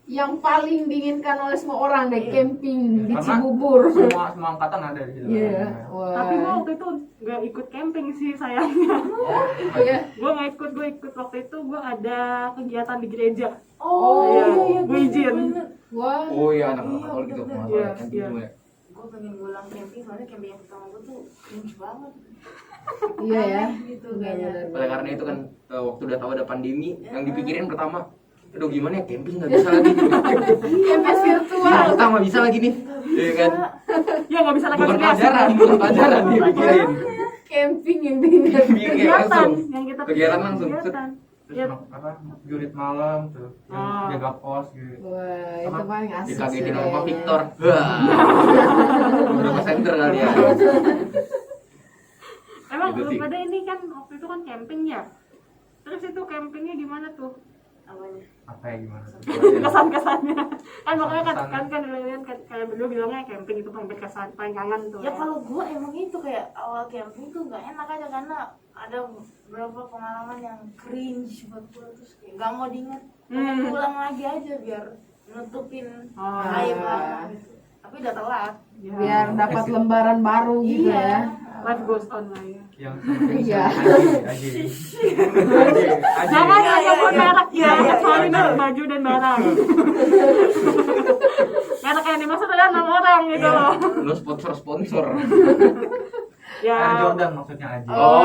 B: yang paling diinginkan oleh semua orang deh, camping di
C: Karena
B: Cibubur.
C: semua angkatan ada di situ.
B: Iya. Wah.
A: Tapi gue waktu itu nggak ikut camping sih sayangnya.
B: Iya.
A: Gue ikut waktu itu gue ada kegiatan di gereja.
B: Oh,
A: Iya,
B: iya,
A: gue izin.
B: Wah.
D: Oh iya, anak-anak Katolik gitu
A: Iya,
D: masalah camping
A: iya.
D: semua ya.
E: Gue pengen ngulang camping, soalnya camping yang pertama gue tuh cringe banget.
B: Iya ya.
E: Gitu
B: Benar,
E: kayaknya.
B: benar.
D: Oleh karena itu kan waktu udah tahu ada pandemi, yang dipikirin pertama, aduh gimana ya camping nggak bisa lagi.
B: MS virtual.
D: Kita nggak bisa lagi nih, iya kan?
A: Ya nggak bisa
D: Bukan
A: rekonsiliasi.
D: bukan pelajaran dipikirin.
B: Camping yang diingat.
D: Bikin langsung.
A: Yang kita
D: Kegiatan langsung.
A: kegiatan.
C: Terus
A: Ya.
C: apa jurit malam tuh yang
A: Oh.
C: jaga pos gitu.
B: Wah, itu paling asik sih.
D: Dikagetin sama Pak
B: kayaknya.
D: Victor. Wah. Beberapa center kali ya.
A: Emang
D: Itu
A: lu
D: sih.
A: pada ini kan waktu itu kan camping ya. Terus itu campingnya gimana tuh?
E: Apanya?
C: Apa ya gimana?
A: Kesan-kesannya. Kan makanya
C: Kesan-kesannya.
A: kan kalian berdua bilangnya camping itu paling berkesan, paling kangen tuh.
E: Ya kalau gue emang itu kayak awal camping tuh nggak enak aja, karena ada beberapa pengalaman yang cringe buat gue, terus kayak nggak mau diingat. Pengen pulang lagi aja biar nutupin
A: Oh.
E: aib lah gitu. Tapi udah telat.
A: Ya.
B: Biar dapat lembaran baru gitu ya.
A: Life goes on lah ya.
C: Yang
B: Iya.
C: aja.
A: Jangan nyebut merek
E: Iya,
A: ya,
E: iya,
A: kecuali
C: iya.
A: baju dan barang. Merek yang dimaksud adalah 6 orang gitu loh.
D: Lo sponsor.
A: Ya.
C: Air Jordan maksudnya aja.
D: Oh,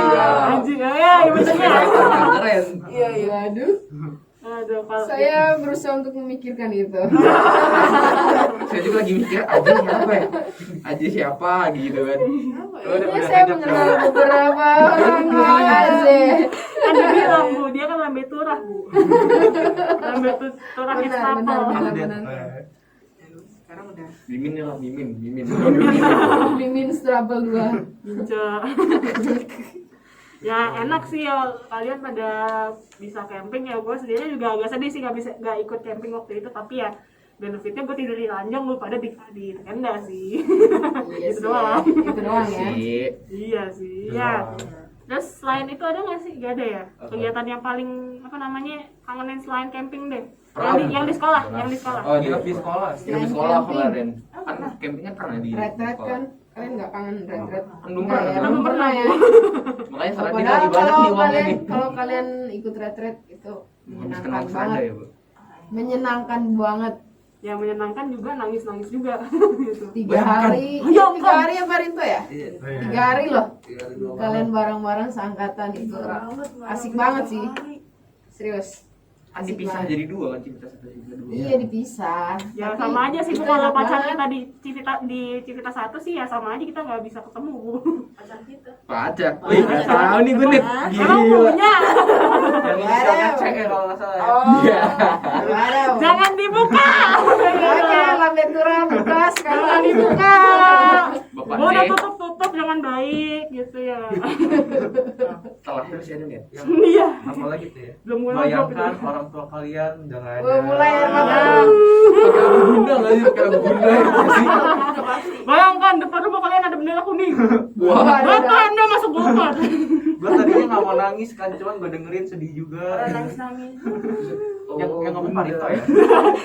D: iya.
A: Anjing, ya, benernya.
D: Keren.
E: Iya iya.
B: Waduh,
A: Aduh, kalau
B: saya berusaha untuk memikirkan itu.
D: Saya juga lagi mikir aja siapa ya? Aja siapa gitu kan.
B: Kayaknya saya mengenal beberapa orang aja.
A: kan dia bilang Bu, dia kan lambe turah Bu. Lambe turah
B: Benar,
A: Estapel.
B: benar.
E: Sekarang udah.
D: Mimin ya lah, mimin.
B: Mimin Strabel 2.
A: Gitu. Ya enak sih ya kalian pada bisa camping ya. Gue sendiri juga agak sedih sih nggak ikut camping waktu itu, tapi ya benefitnya gue tidur di ranjang, lu pada di tenda sih.
B: Iya
A: Gitu
B: sih,
A: doang.
B: Itu doang ya.
D: Iya.
A: Iya sih.
C: Gitu
A: Ya.
C: doang.
A: Terus selain itu ada nggak sih? Gak ada ya?
D: Apa?
A: Kegiatan yang paling apa namanya kangenin selain camping deh?
D: Pernah.
A: Yang di sekolah, yang di sekolah.
D: Oh,
C: Nginep di sekolah.
D: Nginep di sekolah kemarin. Kan camping kan pernah di
B: Red-red
D: sekolah.
B: kan? Kalian nggak kangen red-red?
D: Kan belum
B: Nggak
D: pernah.
B: ya?
D: kan?
B: Belum pernah ya?
D: Makanya sekarang kita
B: Padahal
D: lagi banyak nih uangnya nih.
B: kalau kalian ikut red-red itu
D: Habis kenal
B: menyenangkan
D: serada
B: banget.
D: ya, Bu.
B: Menyenangkan banget.
A: Yang menyenangkan juga nangis-nangis juga gitu.
B: 3
D: Bayangkan.
B: hari.
A: Ya
B: 3 hari apa Rinto ya?
C: Iya.
B: 3 hari loh. Kalian bareng-bareng seangkatan itu asik banget sih. Serius.
D: Kan
B: Asik
D: dipisah
B: banget.
D: jadi 2 kan Civitas 1 Civitas 2.
B: Iya dipisah.
A: Ya
B: Tapi
A: sama aja sih
B: itu
A: Bu, kalau
B: enak
A: pacar
B: banget.
A: kita di Civitas 1 sih ya sama aja kita nggak bisa ketemu Bu.
E: Pacar kita.
D: Pacar. Wih, nggak tahu nih gue nih.
A: Emang
D: Gila.
A: punya?
C: Yang inisialnya C kalau nggak salah ya.
B: Oh.
D: Iya.
B: Ada.
A: Jangan dibuka.
B: Oke, Lambetura buka
A: Jangan
B: sekarang.
A: dibuka.
D: Bapak
A: Bu udah
D: C.
A: tutup jangan baik gitu ya.
D: Telah terus ya Nen ya.
C: Yang
A: Iya.
C: apalagi tuh ya.
A: Belum mulai
C: Bayangkan orang tua kalian udah nggak ada.
B: Wah, mulai ya, Mama.
A: Ya.
D: Pakai abu bunda nggak sih? Pakai abu bunda ya nggak sih?
A: Bayangkan depan rumah kalian ada bendera kuning.
D: Wah.
B: Ada.
A: Bapak Anda masuk golkar.
C: Gue tadinya nggak mau nangis kan, cuman gue dengerin sedih juga.
E: Orang nangis-nangis.
C: Yang ngomong Parito ya.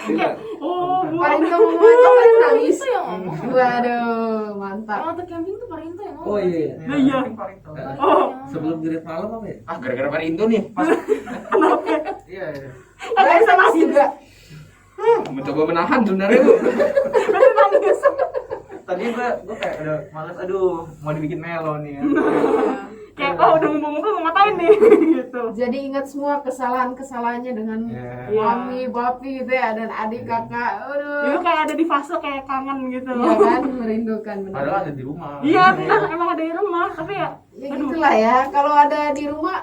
D: Iya.
A: Oh, Bu.
B: Parinto ngomong aja paling nangis.
E: Itu yang ngomong.
B: Waduh, mantap.
E: Yang waktu camping tuh Parinto yang ngomong.
F: Oh iya.
A: Nah, iya.
C: Parito.
A: Oh,
F: Sebelum girit malam apa ya?
D: Ah, gara-gara Parinto nih.
C: Iya, iya.
A: nggak bisa
B: Nangis
A: nangis
B: juga.
D: Mencoba menahan sebenarnya, Bu.
A: Tapi nangis.
C: Tadi gue kayak udah malas, aduh mau dibikin melo nih ya.
A: Kayak, oh udah ngumpul-ngumpul mau ngapain nih? Gitu.
B: Jadi ingat semua kesalahan-kesalahannya dengan
C: Iya.
B: mami, papi gitu ya, dan adik kakak.
A: Itu
B: Aduh.
A: kayak ada di fase kayak kangen gitu
B: Iya
A: loh.
B: kan, merindukan
C: Padahal
B: benar.
C: ada di rumah.
A: Iya benar, emang ada di rumah, tapi ya
B: Ya
A: aduh.
B: gitulah ya. Kalau ada di rumah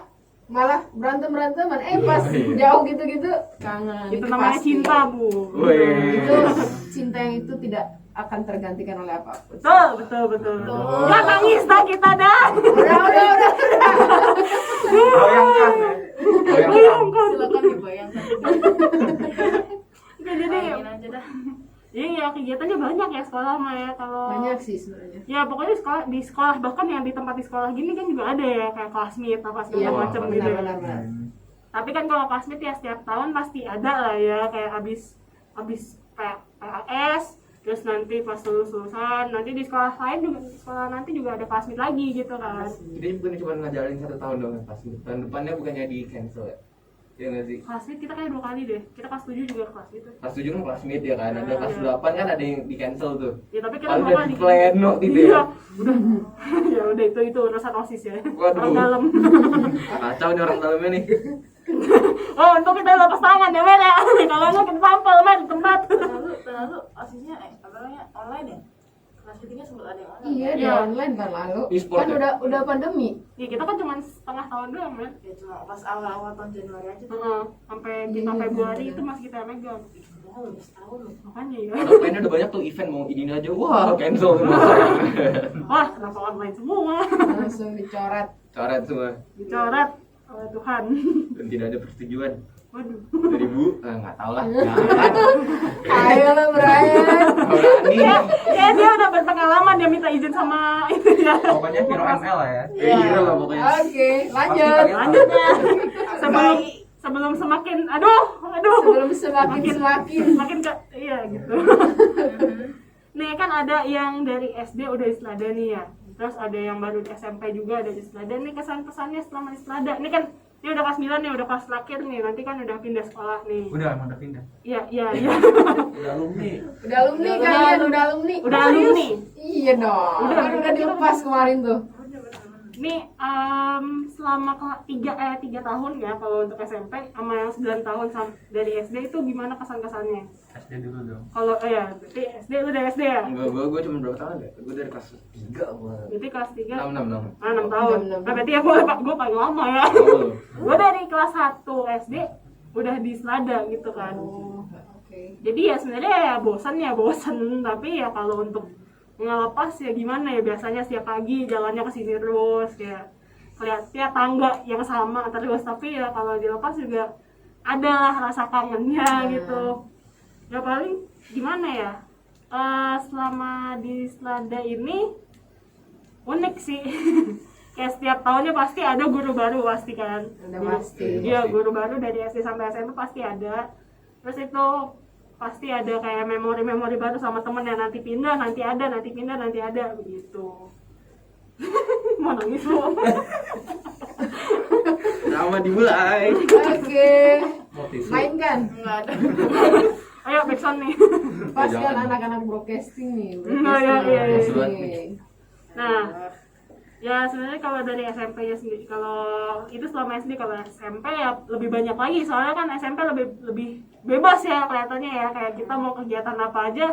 B: malah beranteman. Pas jauh gitu-gitu kangen.
A: Itu namanya
B: pasti.
A: cinta, Bu.
D: Wih.
B: Itu cinta yang itu tidak akan tergantikan oleh apapun.
A: Betul. Nggak nangis dah kita dah.
B: Udah.
C: Bayangkan ya.
A: Bayangkan.
E: Silakan dibayangkan.
A: Oke, jadi
E: Bayangin aja dah.
A: iya kegiatannya banyak ya sekolah mah ya kalau
B: Banyak sih sebenarnya.
A: ya pokoknya di sekolah bahkan yang di tempat di sekolah gini kan juga ada ya kayak classmeet apa segala
B: Iya,
A: macam gitu.
B: benar.
A: Tapi kan kalau classmeet ya setiap tahun pasti ada lah ya kayak abis PAS terus nanti pas lulusan nanti di sekolah lain juga sekolah nanti juga ada classmeet lagi gitu kan.
D: Jadi bukan cuma ngajalin 1 tahun dong pas tahun depannya bukannya di cancel ya? Iya nggak sih?
A: Classmeet kita kayak 2 kali deh. Kita kelas 7 juga kelas gitu.
D: Kelas 7 kan kelas meet ya kan, ada kelas 8 kan ada yang di cancel tuh.
A: Ya tapi kita
D: Kalau
A: 2
D: udah
A: kali.
D: di pleno gitu
A: Iya,
D: ya.
A: udah. Ya udah itu urusan OSIS ya.
D: Waduh.
A: Orang dalam.
D: Kacau nih orang dalamnya nih.
A: Oh, untuk kita lepas tangan ya, men ya. Kalau enggak kita tampol, men, di tempat.
E: Tahun lalu aslinya apa namanya online ya. Kelas ketiga sempat ada yang online.
B: Iya,
A: Iya.
B: di online kan lalu.
D: E-sport
B: Kan
D: ya?
B: udah pandemi.
A: Ya kita kan cuma setengah tahun doang, men.
E: Ya cuma pas awal-awal tahun Januari aja tuh.
A: Sampai
B: Iya,
A: kita
B: iya,
A: Februari
B: iya.
A: itu masih kita megang.
E: Udah udah setahun loh.
A: Makanya ya.
D: Orang lainnya udah banyak tuh event mau ini aja, wah cancel semua.
A: Wah, kenapa online semua?
B: Langsung dicoret.
D: Coret semua
A: Dicoret oleh Tuhan.
D: dan tidak ada persetujuan
A: Waduh.
D: dari Bu. Nggak tahu lah. Jangan.
B: Ayo lah Brian.
D: Berani.
A: Ya dia udah berpengalaman dia minta izin sama itu ya.
C: Pokoknya Hero ML lah ya.
D: Iya lah pokoknya.
B: Oke, lanjut.
C: Pasti
A: Lanjutnya sebelum semakin aduh.
B: Sebelum semakin
A: Makin ke iya gitu. Nih kan ada yang dari SD udah di Selada nih ya. Terus ada yang baru di SMP juga ada di Selada. Nih kesan-pesannya selama di Selada. Ini kan ini udah kelas 9 nih, udah kelas terakhir nih. Nanti kan udah pindah sekolah nih.
C: Emang udah pindah.
A: Iya.
F: Udah alumni.
B: Udah alumni kalian, udah alumni.
A: Udah alumni.
B: Iya dong. Udah dilepas kemarin tuh.
A: Nih selama 3 tahun ya kalau untuk SMP sama yang 9 tahun dari SD itu gimana kesan-kesannya?
C: SD dulu dong.
A: Kalau ya, berarti SD lu dari SD ya?
D: Enggak, gue cuma berapa tahun ya? Gue dari kelas 3 gua.
A: Berarti kelas 3
D: 6
A: 6 tahun.
B: Enam.
A: Nah, berarti ya gue paling lama ya.
D: Oh.
A: Gue dari kelas 1 SD udah di Selada gitu kan.
B: Oh, oke.
A: Jadi ya sebenarnya ya bosan, tapi ya kalau untuk ngelepas ya gimana ya, biasanya setiap pagi jalannya ke sini terus ya. Lihatnya tangga yang sama terus, tapi ya kalau dilepas juga ada lah rasa kangennya gitu. Ya paling gimana ya? Selama di Selada ini unik sih. Kayak setiap tahunnya pasti ada guru baru pasti kan.
B: Udah pasti.
A: Iya, guru baru dari SD sampai SMP pasti ada. Terus itu pasti ada kayak memori-memori baru sama temen yang nanti pindah, nanti ada begitu. Mau nangis lu?
D: Drama dimulai.
B: Oke.
F: Mau tisu.
B: Mainkan.
E: Enggak ada.
A: Ayo Bekson nih.
B: Pas kan
D: Jangan.
B: anak-anak broadcasting nih.
A: Iya.
B: Broadcasting.
A: Nah, ya sebenarnya kalau dari SMP-nya sendiri, kalau itu selama SD, kalau SMP ya lebih banyak lagi, soalnya kan SMP lebih bebas ya kelihatannya ya, kayak kita mau kegiatan apa aja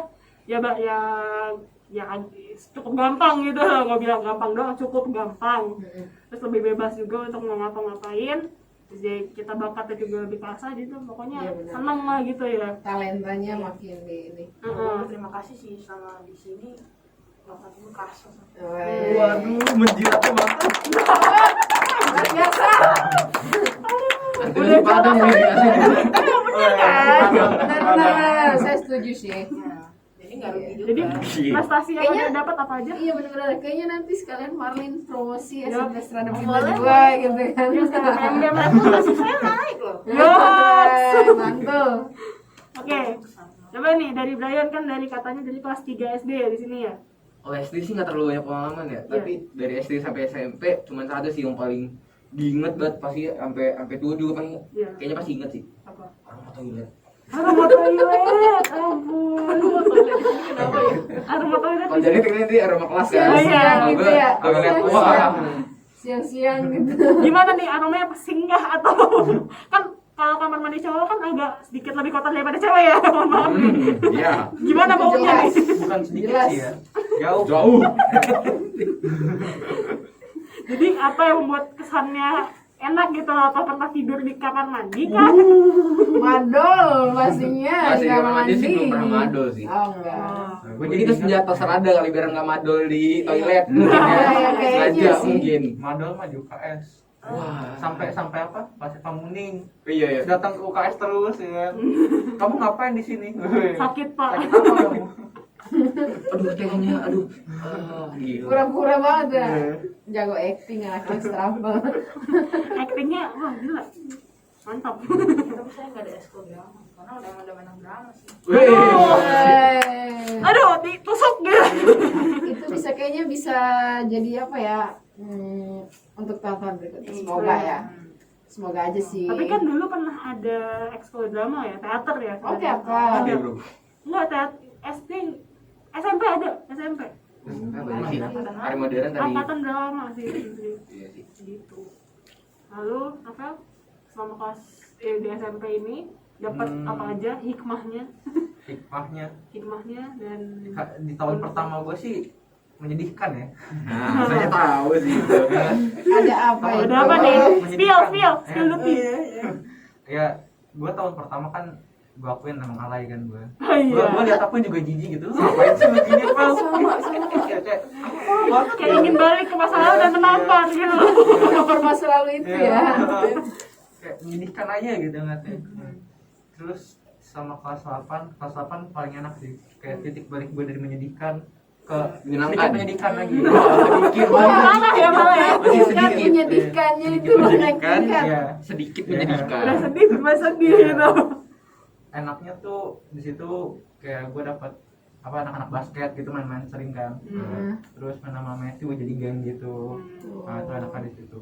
A: ya cukup gampang gitu, nggak bilang gampang doang, cukup gampang. Terus lebih bebas juga untuk mau ngapa-ngapain, terus ya kita bakatnya juga lebih kasar gitu, pokoknya
B: Iya, benar.
A: seneng lah gitu ya.
B: Talentanya makin di ini.
E: Terima kasih sih selama di sini. Bapak gue kasus.
C: Waduh, menjilatnya banget.
B: Luar biasa.
D: Udah padang nih.
B: Benar-benar. Saya setuju sih.
E: Nah, jadi nggak rugi juga.
A: Jadi prestasi yang
B: Kayaknya-
A: dia dapat apa aja?
B: Iya benar-benar kayaknya nanti sekalian Marlin promosi SMP Strada Pintar
E: Boleh,
B: juga
E: boleh.
B: gitu kan.
A: Dia sekarang PMBM
E: reputasi saya naik loh.
A: Yes.
B: Mantul.
A: Oke. Coba nih dari Brian kan dari katanya dari kelas 3 SD ya di sini ya.
D: Oh SD sih nggak terlalu banyak pengalaman ya, tapi dari SD sampai SMP cuma satu sih yang paling diinget banget pasti sampai tua juga paling
A: Iya.
D: kayaknya pasti inget sih.
A: Apa?
D: Aroma toilet.
A: Aroma toilet. Ampun. Aroma toilet di sini kenapa ya? Aroma toilet.
D: Oh jadi ini aroma kelas kan?
B: Siang-siang
D: Oh,
B: gitu
D: gua-
B: ya.
D: gua ngeliat, wah.
B: Siang-siang. Siang-siang gitu.
A: Gimana nih aromanya apa singgah atau kan kalau kamar mandi cowok kan agak sedikit lebih kotor daripada cewek ya. Mohon maaf.
D: Iya.
A: Gimana baunya
B: Jelas.
A: nih?
C: Bukan sedikit
B: Jelas.
C: sih ya, jauh.
D: Jauh.
A: Jadi apa yang membuat kesannya enak gitu? Apa pernah tidur di kamar mandi kan?
B: Madol pastinya
D: Masih
B: di kamar
D: kamar mandi sih belum pernah madol sih.
B: Oh enggak.
C: Gue
D: Jadi itu senjata serada kali biar nggak madol di toilet.
B: ya, kayaknya
D: Sengaja
B: sih.
D: mungkin.
C: madol mah di UKS.
D: Wah.
C: Sampai apa? Pasir Pamuning.
D: Iya ya.
C: Datang ke UKS terus ya. Kamu ngapain di sini?
A: Sakit pak.
C: Sakit apa kamu?
D: Aduh tehnya, aduh. Gila.
B: Pura-pura banget ya. Jago acting anaknya struggle.
A: Actingnya wah gila. Mantap.
E: Tapi saya nggak ada eskul drama karena udah main drama sih.
A: Aduh, ditusuk gitu.
B: Itu bisa kayaknya bisa jadi apa ya? Untuk tahun berikutnya semoga ya. Semoga aja sih.
A: Tapi kan dulu pernah ada ekskul drama ya, teater ya.
B: Oh, teater.
A: Ada.
D: Iya, bro.
A: Enggak, teater SD, SMP ada, SMP.
D: Banyak sih. Hari modern tadi.
A: Angkatan drama sih.
D: Iya sih.
A: Gitu. Lalu, Rafael, selama kelas di SMP ini dapat apa aja hikmahnya?
C: Hikmahnya
A: Dan
C: di tahun pertama gue sih menyedihkan ya.
D: Nah, saya tahu sih itu.
B: Ada apa
C: Tahu,
B: itu?
A: ada apa nih?
C: Menyedihkan.
A: Spill dulu.
C: Ya, gue tahun pertama kan gue akuin emang alay kan gue.
A: Oh, iya.
C: Gue lihat apa juga jijik gitu. Ngapain sih begini Pel? Ya, kayak
A: Kayak ingin balik ke masa lalu dan menampar gitu.
B: Nomor masa lalu itu ya.
C: Kayak menyedihkan aja gitu ngeliatnya. Terus sama kelas 8 paling enak sih. Kayak titik balik gue dari menyedihkan ke
D: Menyenangkan.
C: sedikit menyedihkan lagi.
D: Sedikit
A: Malah ya, malah ya.
D: Masih
B: Kan
D: sedikit.
B: menyedihkannya itu
D: Sedikit
B: menaikkan.
D: menyedihkan.
C: Iya.
D: Sedikit
A: Udah
D: menyedihkan.
A: sedih, tambah sedih gitu.
C: Enaknya tuh di situ kayak gue dapat apa anak-anak basket gitu main-main sering kan. Terus main sama Matthew jadi geng gitu. Nah, itu enaknya di situ.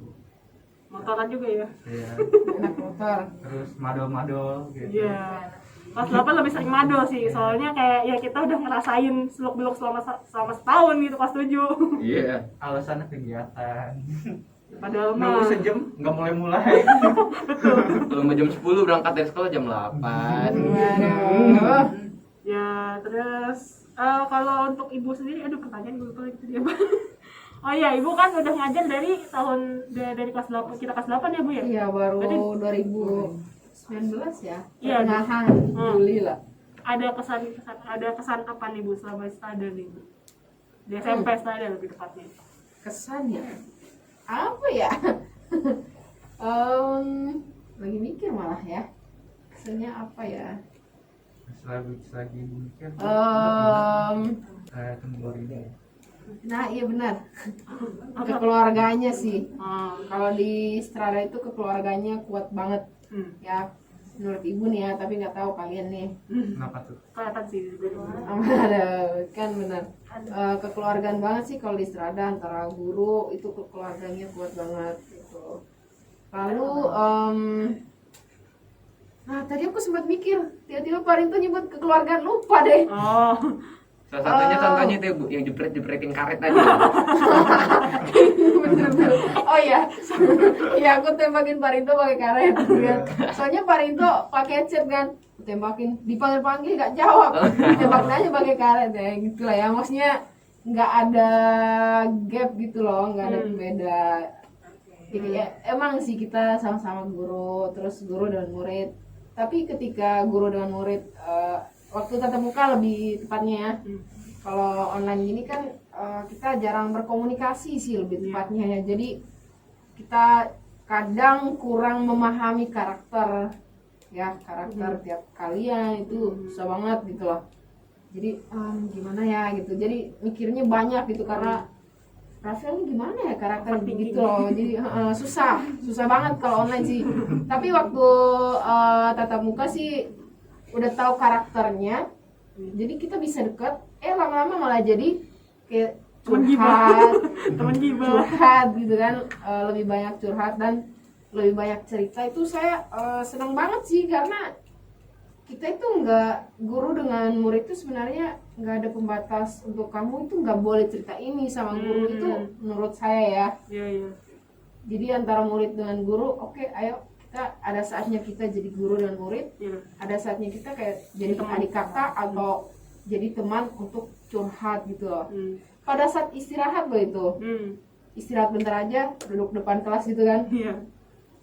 A: Motoran juga ya.
C: Iya.
B: Anak motor.
C: Terus madol-madol gitu.
A: Iya. Kelas 8 lebih sering madol sih, soalnya kayak ya kita udah ngerasain seluk-beluk selama setahun gitu kelas 7.
D: Iya.
C: Alasannya kegiatan.
A: Padahal
C: Nunggu
A: mah
C: sejam nggak mulai-mulai.
D: Kalau mau jam 10 berangkat dari sekolah jam 8.
B: Waduh.
A: ya terus kalau untuk ibu sendiri, aduh pertanyaan gue lupa lagi tadi apa. Oh iya, ibu kan udah ngajar dari dari kelas 8, kita kelas 8 ya bu ya?
B: Iya baru
A: Berarti
B: 2019 ya.
A: Iya,
B: Pertengahan Juli lah.
A: ada kesan apa nih bu selama Strada nih bu? Di SMP Strada lebih tepatnya.
B: Kesannya apa ya? Lagi mikir malah ya. Kesannya apa ya?
C: Selagi mikir. Tunggu ini.
B: Nah iya benar. Kekeluarganya sih.
A: Oh,
B: Kalau di Strada itu kekeluarganya kuat banget ya. Menurut ibu nih ya, tapi nggak tahu kalian nih.
C: Kenapa tuh?
A: kelihatan sih dari
B: Ada kan benar. Kekeluargaan banget sih kalau di Strada, antara guru itu kekeluarganya kuat banget gitu. Lalu nah tadi aku sempat mikir, tiba-tiba Pak Rinto nyebut kekeluargaan, lupa deh.
A: Oh,
D: Salah satunya contohnya itu Bu, yang jepretin karet tadi.
B: Bener-bener. Oh iya, iya aku tembakin Pak Rinto pakai karet. Kan. Soalnya Pak Rinto pakai headset kan, tembakin, dipanggil-panggil nggak jawab, tembakin aja pakai karet ya, gitulah ya. Maksudnya nggak ada gap gitu loh, nggak ada beda. Jadi ya, emang sih kita sama-sama guru, terus guru dan murid. Tapi ketika guru dengan murid waktu tatap muka lebih tepatnya ya. Kalau online gini kan kita jarang berkomunikasi sih lebih tepatnya ya. Jadi kita kadang kurang memahami karakter ya, karakter tiap kalian itu susah banget gitu loh. Jadi gimana ya gitu, jadi mikirnya banyak gitu karena Rafael ini gimana ya karakter gitu loh, jadi susah banget kalau online sih. Tapi waktu tatap muka sih udah tahu karakternya, jadi kita bisa deket. Lama-lama malah jadi kayak
A: temen gibah
B: curhat gitu kan, lebih banyak curhat dan lebih banyak cerita. Itu saya senang banget sih karena kita itu nggak, guru dengan murid itu sebenarnya nggak ada pembatas untuk kamu itu nggak boleh cerita ini sama guru. Itu menurut saya ya.
A: Iya.
B: Jadi antara murid dengan guru, oke, ayo kita ada saatnya kita jadi guru dan murid, ada saatnya kita kayak jadi adik kakak atau jadi teman untuk curhat gitu loh. Pada saat istirahat loh itu, istirahat bentar aja, duduk depan kelas gitu kan.
A: Iya.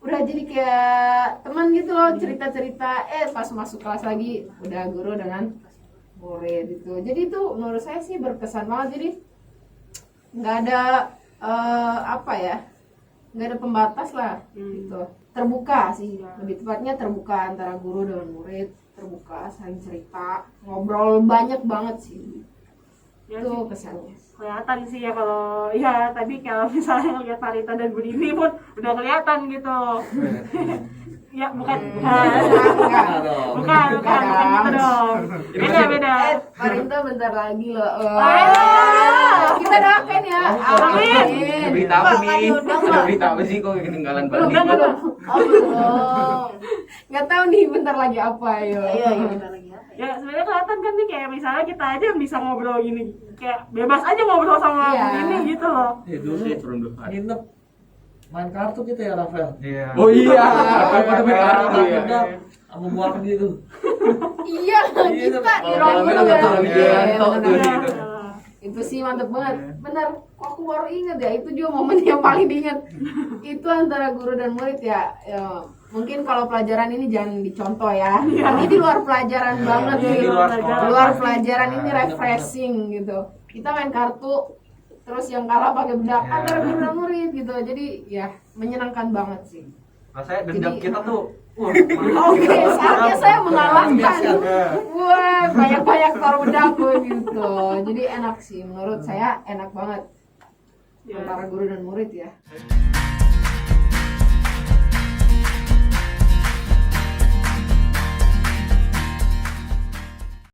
B: Udah jadi kayak teman gitu loh, cerita-cerita. Pas masuk kelas lagi udah guru dengan murid gitu. Jadi itu menurut saya sih berkesan banget. Jadi nggak ada nggak ada pembatas lah gitu. Terbuka sih, lebih tepatnya terbuka antara guru dengan murid, terbuka, saling cerita, ngobrol banyak banget sih.
A: Ya
B: Itu
A: sih.
B: kesannya.
A: Kelihatan sih ya kalau ya tadi kalau misalnya lihat Farita dan Budi ini pun udah kelihatan gitu. Ya bukan bukan gitu dong. Beda.
B: Farita bentar lagi loh.
A: Ah.
B: Kita doakan ya.
A: Amin.
D: Ada berita apa nih? Ada berita apa sih kok ketinggalan
A: Belum,
D: banget?
A: belum.
E: Oh belum.
B: Nggak tahu nih bentar lagi apa yo.
E: Iya bentar lagi ya.
A: Ya sebenarnya kelihatan kan nih kayak misalnya kita aja bisa ngobrol gini, kayak bebas aja ngobrol sama
B: Iya.
A: ini gitu loh.
F: Dulu
D: Turun dulu.
F: nginep main kartu kita ya Rafael.
C: Iya.
D: Oh iya, apa tuh main kartu ya?
F: Udah sama muak gitu.
B: Iya, kita di
D: Kalau
B: ruang
D: malam
B: guru
D: nggak
B: ya.
D: tahu
B: Iya,
D: Widianto tuh
B: benar.
D: gitu.
B: Itu sih mantep banget. Benar, kok aku baru ingat ya, itu juga momen yang paling diingat. Itu antara guru dan murid ya. Mungkin kalau pelajaran ini jangan dicontoh ya. Ini di luar pelajaran banget
C: Iya,
B: nih.
C: di luar sekolah.
B: Di luar pelajaran ini
C: Nah,
B: refreshing gitu. Kita main kartu, terus yang kalah pakai bedak
C: Ya.
B: antara guru dan murid gitu. Jadi ya menyenangkan banget sih.
C: Rasanya dendam
B: Jadi,
C: kita tuh
B: Oke, saatnya saya mengalahkan.
C: Iya.
B: Wah, banyak-banyak taruh bedaku gitu. Jadi enak sih, menurut saya enak banget
A: Ya.
B: antara guru dan murid ya.